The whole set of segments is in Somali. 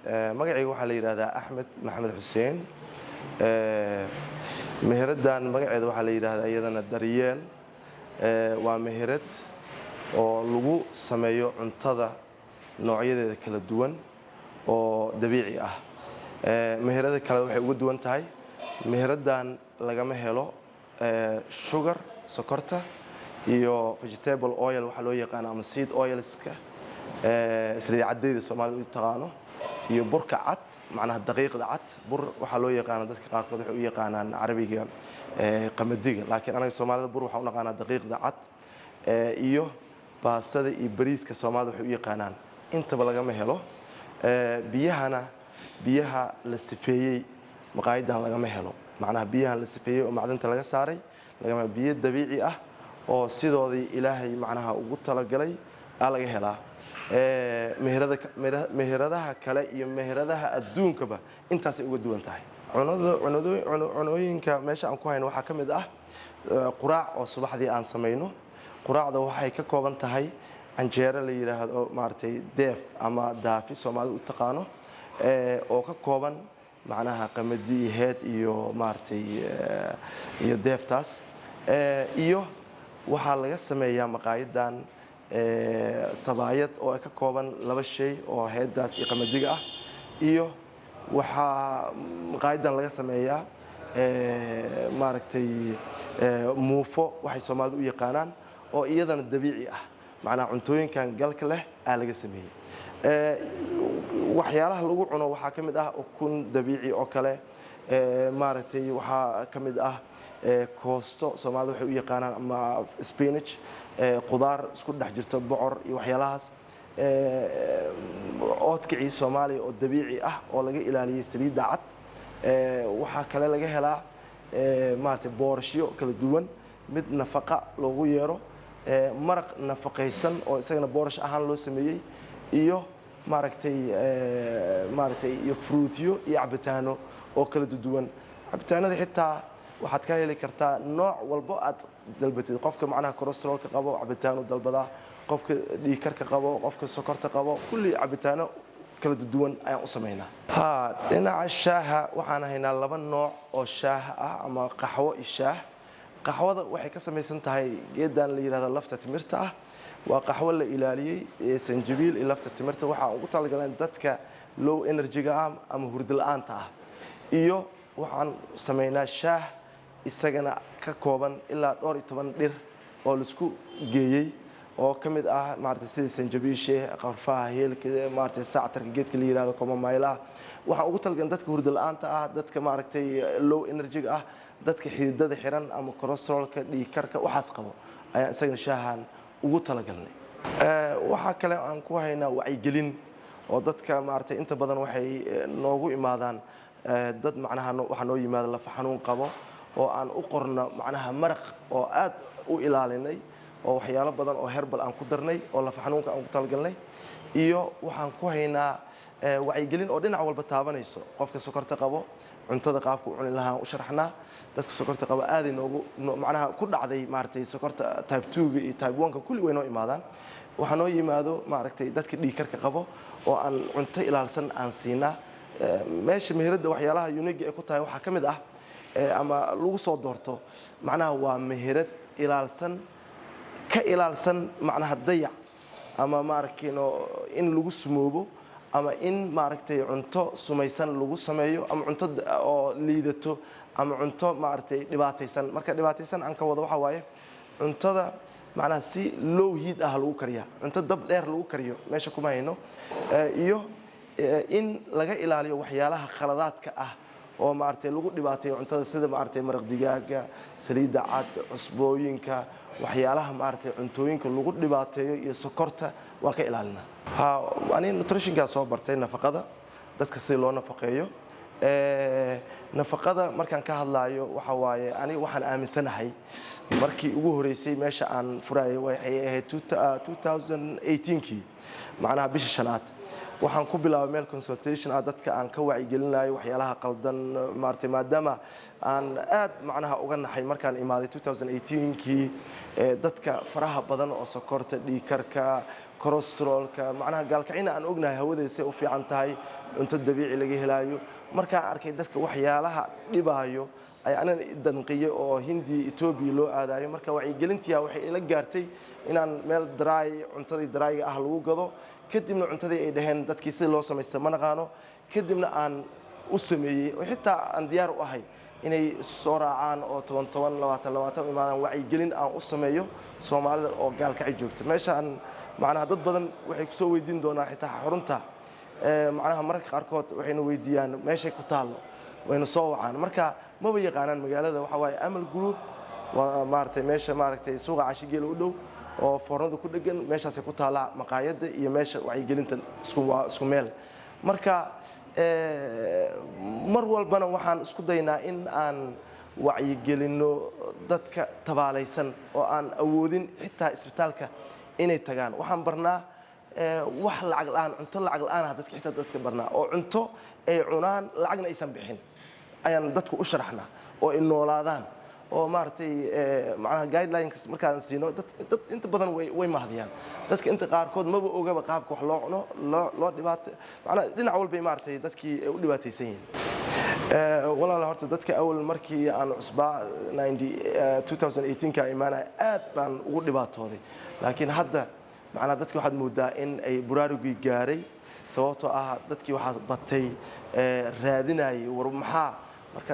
magacayga waxaa la yidhaahdaa Axmed Maxamed Xuseen. Meheradan magaceeda waxaa la yidhaahdaa iyadana Daryeel. Waa meherad oo lagu sameeyo cuntada noocyadeeda kala duwan oo dabiici ah. Meherada kale waxay uga duwan tahay meheradan lagama helo sugar sokorta iyo vegetable oil waxa loo yaqaan ama seed oilska sida caddeeda Soomaalidu u taqaano iyo burka cad macnaha daqiiqda cad bur waxa loo yaqaan dadka qaarkood waxay u yaqaanaan Carabiga qamadiga laakiin anaga Soomaalida bur waxa u naqaanaa daqiiqda cad iyo baastada iyo bariiska Soomaalidu waxay u yaqaanaan intaba lagama helo biyaha la sifeeyay maqaayadan lagama helo macnaha biyaha la sifeeyay oo macdanta laga saaray lagama biyo dabiici ah oo sidoodii Ilaahay macnaha ugu talagalay laga helaa meheradaha kale iyo meheradaha adduunkaba intaas ay uga duwan tahay cunooyinka meesha aan ku hayno waxaa ka mid ah quraac oo subaxdii aan samayno quraacda waxay ka kooban tahay canjeero la yiraahdo maartay deef ama daafi Soomaalidu u taqaano oo ka kooban macnaha qamadi heed iyo maartay iyo deeftaas iyo waxaa laga sameeyaa maqaayadan sabaayad oo ka kooban laba shay oo heedaas iyo qamadiga ah iyo waxaa maqaayadan laga sameeyaa maartay muufo waxay Soomaalidu u yaqaanaan oo iyadana dabiici ah macnaha cuntooyinkan galka leh laga sameeyay waxyaalaha lagu cuno waxaa ka mid ah ukun dabiici oo kale maartay waxaa ka mid ah koosto Soomaalidu waxay u yaqaanaan ama spinach qudaar isku dhex jirto bocor iyo waxyaalahaas oodkicii Soomaaliya oo dabiici ah oo laga ilaaliyay saliidda cad waxaa kale laga helaa maartay boorshiyo kala duwan mid nafaqa loogu yeero maraq nafaqaysan oo isagana boorsh ahaan loo sameeyay iyo maartay iyo fruutiyo iyo cabitaano oo kala duwan cabitaanada xitaa waxaad ka heli kartaa nooc walba aad dalbatid qofka macnaha cholesterolka qabo cabitaano dalbada qofka dhiig karka qabo qofka sokorta qabo kulli cabitaano kala duwan ayaan u sameeynaa dhinaca shaaha waxaan haynaa laba nooc oo shaah ah ama qaxwo iyo shaah qaxwada waxay ka samaysan tahay geedan la yiraahdo lafta timirta ah waa qaxwo la ilaaliyay sanjabiil iyo lafta timirta waxa ugu talagaleen dadka low energy-ga ama hurdo la'aanta ah iyo waxaan sameeynaa shaah isagana ka kooban ilaa 12 dhir oo la isku geeyay oo kamid ah maartay sida sanjabiisha qarfaha heelka maartay saatarka geedka la yiraahdo chamomile waxa ugu talagaleen dadka hurdo la'aanta ah dadka maartay low energy-ga ah dadka xididada xiran ama cholesterolka dhiig karka waxaas qabo ayaa isagana shaahan ugu talagalnay waxa kale aan ku haynaa wacyigelin oo dadka maartay inta badan waxay noogu imaadaan dad macnaha waxa noo yimaada laf xanuun qabo oo aan u qorno macnaha maraq oo aad u ilaalinay oo waxyaalo badan oo herbal aan ku darnay oo laf xanuunka aan ku talagalnay iyo waxaan ku haynaa wacyigelin oo dhinac walba taabanayso qofka sokorta qabo cuntada qaabku cuni lahaa u sharaxnaa dadka sokorta qaba aad inoogu macnaha ku dhacday maartay sokorta type 2 iyo type 1 kulli way noo imaadaan waxa noo yimaado maartay dadka dhiig karka qabo oo aan cunto ilaalsan aan siinaa meesha meherada waxyaalaha unique ay ku tahay waxa kamid ah ama lagu soo doorto macnaha waa meherad ilaalsan ka ilaalsan macnaha dayac ama maarkiino in lagu sumoobo ama in maaragtay cunto sumaysan lagu sameeyo ama cunto oo liidato ama cunto maaragtay dhibaataysan marka dhibaataysan aan ka wado waxa waaye cuntada macnaha si low heat ah lagu kariyo cunto dab dheer lagu kariyo meesha kuma hayno iyo in laga ilaaliyo waxyaalaha khaladaadka ah oo maartay lagu dhibaateeyo cuntada sida maartay maraq digaaga saliidda cad cusbooyinka waxyaalaha maartay cuntooyinka lagu dhibaateeyo iyo sokorta waa ka ilaalina ani nutritionka soo bartay nafaqada dadka si loo nafaqeeyo nafaqada markaan ka hadlaayo waxa waaye ani waxaan aaminsanahay markii ugu horeysay meesha aan furaayay waxay ahayd 2018kii macnaha bisha shanaad waxaan ku bilaabay meel consultation dadka aan ka wacyigelinayo waxyaalaha qaldan maartay maadaama aan aad macnaha uga naxay markaan imaaday 2018kii dadka faraha badan oo sokorta dhiig karka kolestaroolka macnaha gaalkacina aan ognahay hawadeesa u fiican tahay cunto dabiici laga helaayo markaan arkay dadka waxyaalaha dhibaayo ay anan danqiyo oo Hindiya Ethiopia loo aadayo marka wacyigelintiya waxay ila gaartay inaan meel dry cuntadii dryga ah lagu gado kadibna cuntadii ay dhaheen dadkii si loo sameeyo ma naqaano kadibna aan u sameeyay oo xitaa aan diyaar u ahay inay soo raacaan oo 20 imaadaan wacyigelin aan u sameeyo Soomaalida oo gaalkacay joogta meeshaan macnaha dad badan waxay ku soo weydiin doonaa xitaa xarunta macnaha marka qaarkood waxayna weydiiyaan meeshay ku taalo wayna soo wacaan marka ma yaqaanaan magaalada waxa waaye Amal Group waa maartay meesha maartay suuqa Caashigeel u dhow oo foornada ku dhagan meeshaas ku taala maqaayada iyo meesha wacyigelinta isku meel marka mar walbana waxaan isku daynaa in aan wacyigelino dadka tabaalaysan oo aan awoodin xitaa isbitaalka inay tagaan waxaan barnaa wax lacag la'aan cunto lacag la'aan dadka xitaa dadka barnaa oo cunto ay cunaan lacagna aysan bixin ayaan dadku u sharaxnaa oo ay noolaadaan oo maartay macnaha guidelines markaan siino dad inta badan way mahdiyaan dadka inta qaarkood maba ogaba qaabka wax loo cuno loo dhibaato macnaha dhinac walba maartay dadkii u dhibaataysan yihiin walaalaha horta dadka awal markii aan cusbaa 2018 ka imaanay aad baan ugu dhibaatooday laakiin hadda macnaha dadka waxaad moodaa in ay buraarugii gaaray sababtoo ah dadkii waxa batay raadinayay war maxaa marka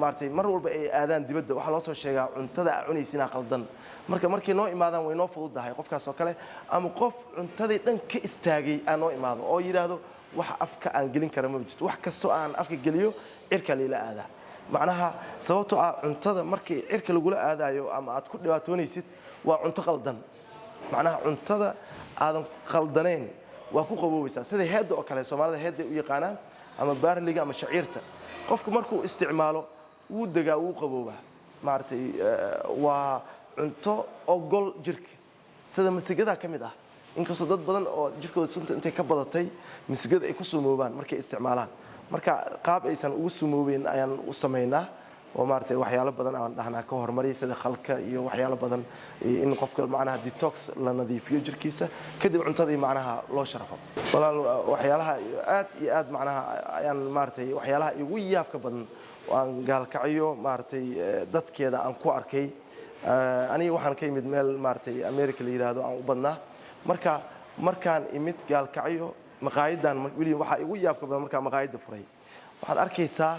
maartay mar walba ay aadaan dibadda waxa loo soo sheegaa cuntada cunaysiina qaldan markii noo imaadaan way noo fududahay qofkaas oo kale ama qof cuntadii dhan ka istaagay aan noo imaado oo yiraahdo wax afka aan gelin kara ma jirto wax kasto aan afka geliyo cirka leela aada macnaha sababtoo ah cuntada markii cirka lagu la aadayo ama aad ku dhibaatoonaysid waa cunto qaldan macnaha cuntada aadan qaldaneen waa ku qaboobaysaa sida heedda oo kale Soomaalida heedda u yaqaanaan ama baarliga ama shaciirta qofku markuu isticmaalo wuu dagaa wuu qaboobaa maartay waa cunto ogol jirka sida masigada kamid ah inkastoo dad badan oo jirkooda sunta intay ka badatay masigada ay ku sumoobaan markay isticmaalaan marka qaab aysan ugu sumoobeen ayaan u sameeynaa oo maartay waxyaalo badan aan dhahnaa ka hormariyo sida khalka iyo waxyaalo badan in qofka macnaha detox la nadiifiyo jirkiisa kadib cuntadii macnaha loo sharxo walaal waxyaalaha aad iyo aad macnaha ayaan maartay waxyaalaha ugu yaabka badan waan gaalkaciyo maartay dadkeeda aan ku arkay aniga waxaan ka yimid meel maartay America la yiraahdo aan u badnaa markaan imid gaalkaciyo maqaayadan wili waxa ugu yaabka badan markaan maqaayada furay waxaad arkaysaa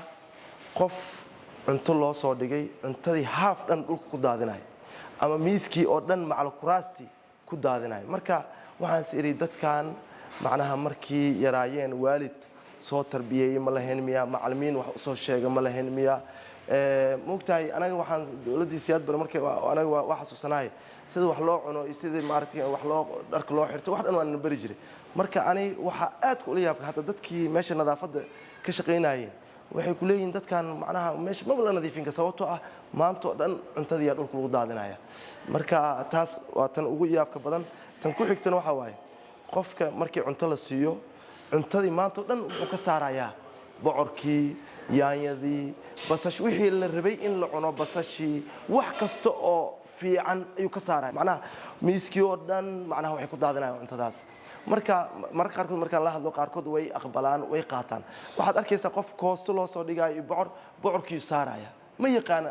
qof cunto loo soo dhigay cuntadii haaf dhan dhulka ku daadinay ama miiskii oo dhan macal kuraasti ku daadinay marka waxaan siiri dadkan macnaha markii yaraayeen waalid soo tarbiyay ma lahayn miya macallimiin wax soo sheega ma lahayn miya moogtahay anaga waxaan dawladii siyaad bar markii anaga wax xasuusanahay sida wax loo cuno sida maartay wax loo dharka loo xirto wax dhan waan bari jiray marka ani waxa aad ku leeyahay hada dadkii meesha nadaafada ka shaqeynayeen waxay ku leeyihiin dadkan macnaha meesha ma la nadiifin ka sababtoo ah maanta oo dhan cuntadii dhulka lagu daadinaya marka taas waa tan ugu yaabka badan tan ku xigtana waxa waaye qofka markii cunto la siiyo cuntadii maanta oo dhan wuxuu ka saarayaa bocorkii yaanyadii basash wixii la rabay in la cuno basashii wax kasta oo fiican ayuu ka saaray macnaha miiskii oo dhan macnaha waxay ku daadinayaan cuntadaas marka qaarkood markaan la hadlo qaarkood way aqbalaan way qaataan waxaad arkaysaa qof koosto loo soo dhigayo bocorkii saaraya ma yaqaan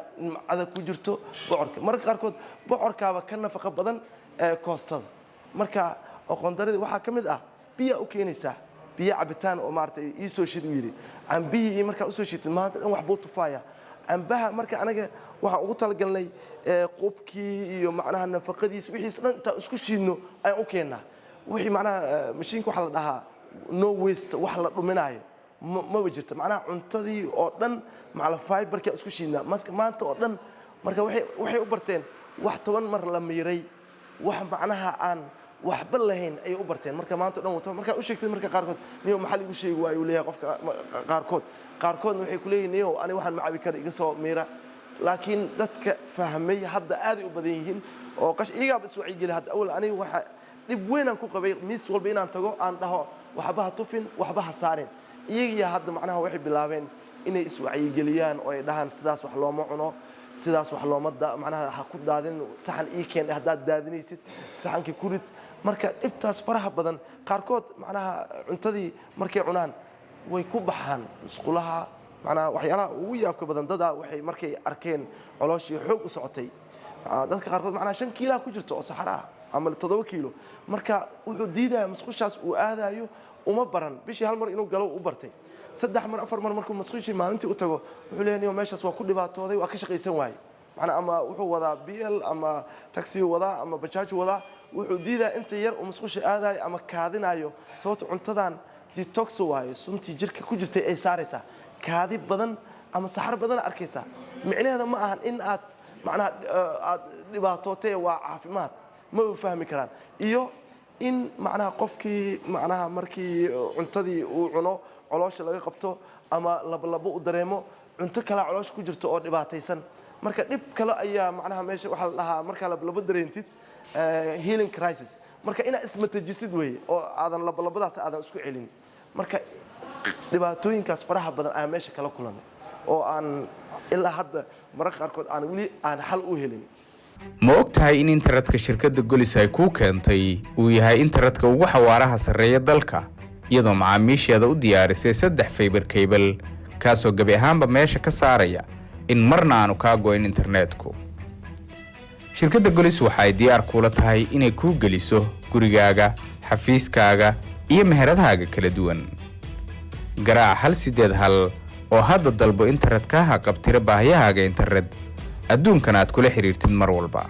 adag ku jirto bocorka marka qaarkood bocorkaaba ka nafaqo badan koostada marka aqoondaradii waxa kamid ah biyo u keenaysaa biyo cabitaan oo maartay ii soo shid u yiri cambihi marka u soo shid maanta dhan wax buu tufaaya cambaha marka anaga waxaan ugu talagalnay qubkii iyo macnaha nafaqadiisa wixii dhan inta isku shiidno ayaan u keenaa wixii macnaha mashiinka waxa la dhahaa no waste wax la dhuminayo ma jirto macnaha cuntadii oo dhan macna fiberka isku shiidna maanta oo dhan marka waxay u barteen wax 10 mar la miiray wax macnaha aan waxba lahayn ay u barteen marka maanta dhan wato marka u sheegtay marka qaarkood niyo maxal igu sheegi waayo leeyahay qofka qaarkood waxay ku leeyihiin niyo ani waxaan macabi kara iga soo miira laakiin dadka fahmay hadda aad u badan yihiin oo qash iyaga bas wacyi gali hadda awal ani waxa dib weyn aan ku qabay miis walba inaan tago aan dhaho waxba ha tufin waxba ha saareen iyaga hadda macnaha waxay bilaabeen inay is wacyi galiyaan oo ay dhahan sidaas wax looma cuno sidaas wax looma macnaha ha ku daadin saxan ii keen haddaad daadinaysid saxanka kurid marka dhibtaas faraha badan qaarkood macnaha cuntadii markay cunaan way ku baxaan musqulaha macnaha waxyaalaha ugu yaabka badan dada waxay markay arkeen colooshii xoog u socotay dadka qaarkood macnaha 5 kiilo ku jirto oo saxara ama 7 kiilo marka wuxuu diidaa musqushaas uu aadayo uma baran bishii hal mar inuu galo u bartay 3 mar 4 mar markuu musqushii maalintii u tago wuxuu leeyahay meeshaas waa ku dhibaatooday waa ka shaqaysan waayay macnaha ama wuxuu wadaa BL ama taxi wadaa ama bajaaj wadaa wuxuu diidaa inta yar uu musqushi aadayo ama kaadinayo sababtoo cuntadan detox waayo suntii jirka ku jirtay ay saaraysa kaadi badan ama saxar badan arkaysa micnaheedu ma ahan in aad macnaha aad dhibaatootay waa caafimaad ma u fahmi karaan iyo in macnaha qofkii macnaha markii cuntadii uu cuno caloosha laga qabto ama labo u dareemo cunto kale caloosha ku jirto oo dhibaataysan marka dhib kale ayaa macnaha meesha waxa la dhahaa marka labo dareentid healing crisis marka ina ismatajisid way oo aadan labadaas aadan isku celin marka dhibaatooyinkaas faraha badan ayaa meesha kala kulan oo aan ilaa hadda mararka qaarkood aan wali aan xal u helin ma ogtahay in internetka shirkadda Golis ay ku keentay uu yahay internetka ugu xawaaraha sareeya dalka iyadoo macaamiisheeda u diyaarisay 3 fiber cable kaasoo gabi ahaanba meesha ka saaraya in marna aanu ka go'in internetku shirkadda Golis waxay diyaar kula tahay inay ku geliso gurigaaga xafiiskaaga iyo meheradahaaga kala duwan garaac 181 oo hadda dalbo internetka ha qabtira baahiyahaaga internet adduunkan aad kula xiriirtid mar walba